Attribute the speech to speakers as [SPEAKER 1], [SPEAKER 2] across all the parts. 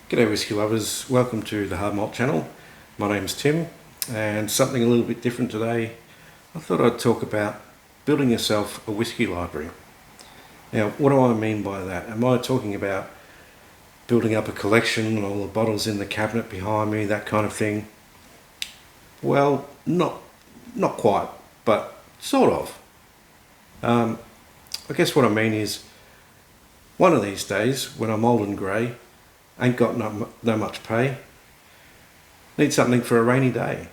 [SPEAKER 1] G'day whisky lovers, welcome to the Hard Malt channel. My name's Tim, and something a little bit different today. I thought I'd talk about building yourself a whisky library. Now, what do I mean by that? Am I talking about building up a collection, all the bottles in the cabinet behind me, that kind of thing? Well, not quite, but sort of. I guess what I mean is, one of these days, when I'm old and grey, ain't got no much pay, need something for a rainy day.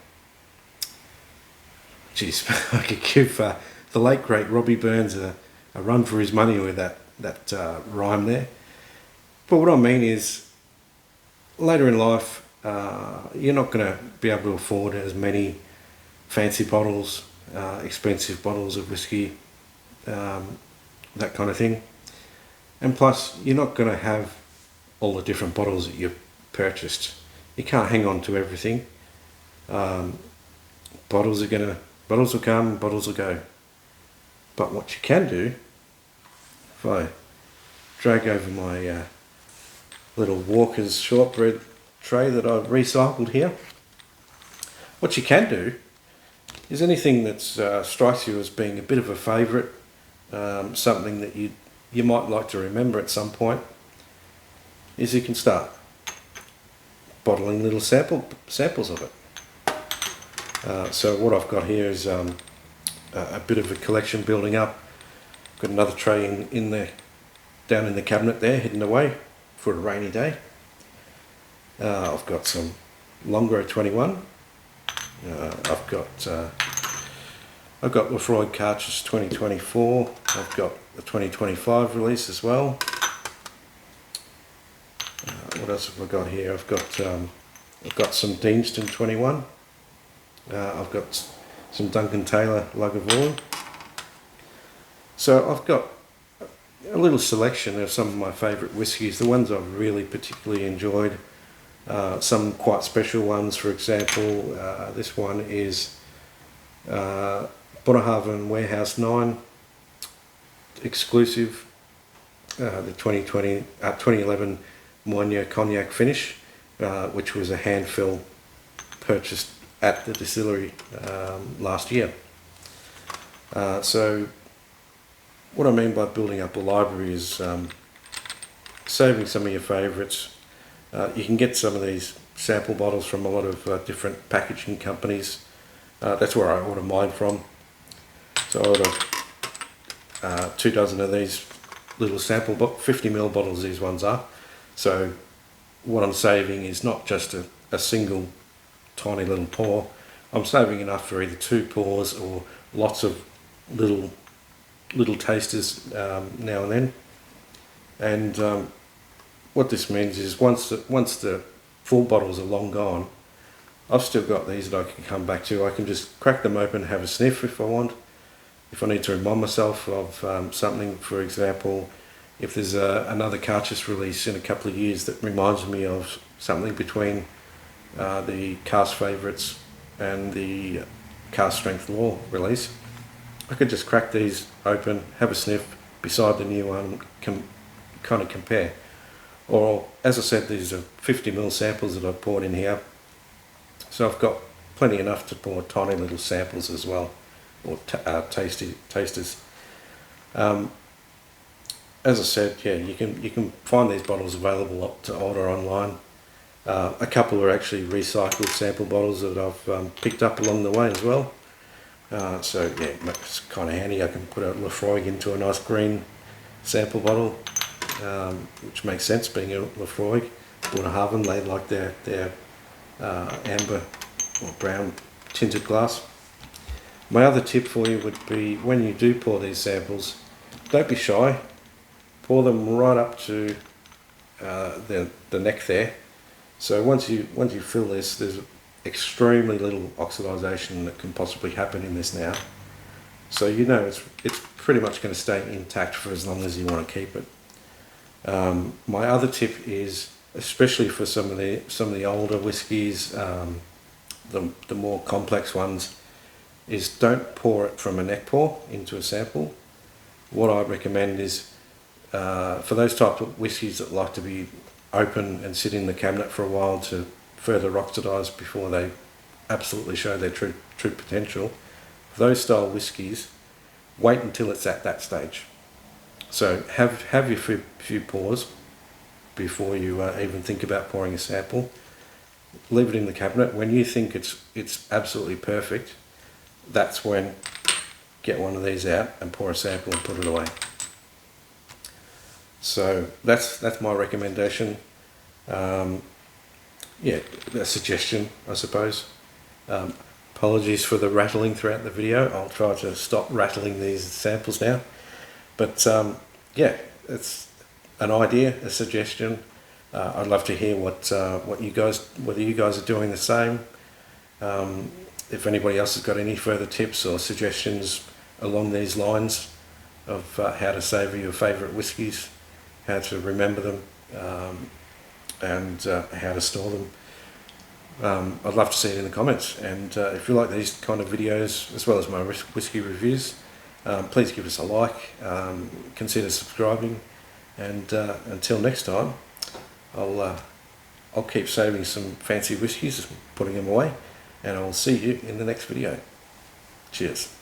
[SPEAKER 1] Geez, I could give the late great Robbie Burns a run for his money with that rhyme there. But what I mean is, later in life, you're not going to be able to afford as many fancy bottles, expensive bottles of whiskey, that kind of thing. And plus, you're not going to have all the different bottles that you've purchased. You can't hang on to everything. Bottles will come, bottles will go. But what you can do, if I drag over my little Walker's shortbread tray that I've recycled here, what you can do is anything that strikes you as being a bit of a favourite, something that you might like to remember at some point, is you can start bottling little samples of it. So what I've got here is a bit of a collection building up. Got another tray in there, down in the cabinet there, hidden away for a rainy day. I've got some Longrow 21. I've got Lefroy Cartridge 2024. I've got the 2025 release as well. What else have I got here? I've got some Deanston 21. I've got some Duncan Taylor Lagavulin. So I've got a little selection of some of my favourite whiskies, the ones I've really particularly enjoyed. Some quite special ones, for example, this one is Bunnahabhain Warehouse 9 exclusive, the 2011 Moigna Cognac finish, which was a hand fill purchased at the distillery last year. So what I mean by building up a library is saving some of your favourites. You can get some of these sample bottles from a lot of different packaging companies. That's where I order mine from. So I order 2 dozen of these little sample 50ml bottles, these ones are. So what I'm saving is not just a single tiny little pour. I'm saving enough for either 2 pours or lots of little tasters now and then. And what this means is once the full bottles are long gone, I've still got these that I can come back to. I can just crack them open, have a sniff if I want. If I need to remind myself of something, for example, if there's another cartridge release in a couple of years that reminds me of something between the Cask Favourites and the Cask Strength Law release, I could just crack these open, have a sniff beside the new one, kind of compare. Or, as I said, these are 50ml samples that I've poured in here, so I've got plenty enough to pour tiny little samples as well, or tasters. As I said, yeah, you can find these bottles available to order online. A couple are actually recycled sample bottles that I've picked up along the way as well. So yeah, it's kind of handy. I can put a Lefroy into a nice green sample bottle, which makes sense being a Lefroy. Bunnahabhain, they like their amber or brown tinted glass. My other tip for you would be, when you do pour these samples, don't be shy. Pour them right up to the neck there. So once you fill this, there's extremely little oxidisation that can possibly happen in this now. So you know it's pretty much going to stay intact for as long as you want to keep it. My other tip is, especially for some of the older whiskies, the more complex ones, is don't pour it from a neck pour into a sample. what I recommend is for those types of whiskies that like to be open and sit in the cabinet for a while to further oxidise before they absolutely show their true potential, for those style whiskies, wait until it's at that stage. So have your few pours before you even think about pouring a sample. Leave it in the cabinet. When you think it's absolutely perfect, that's when get one of these out and pour a sample and put it away. So that's my recommendation. Yeah, a suggestion, I suppose. Apologies for the rattling throughout the video. I'll try to stop rattling these samples now. But yeah, it's an idea, a suggestion. I'd love to hear what you guys, whether you guys are doing the same. If anybody else has got any further tips or suggestions along these lines of how to savour your favourite whiskies, how to remember them, and how to store them, I'd love to see it in the comments. And if you like these kind of videos as well as my whiskey reviews, please give us a like, consider subscribing, and until next time, I'll keep saving some fancy whiskies, putting them away, and I'll see you in the next video. Cheers.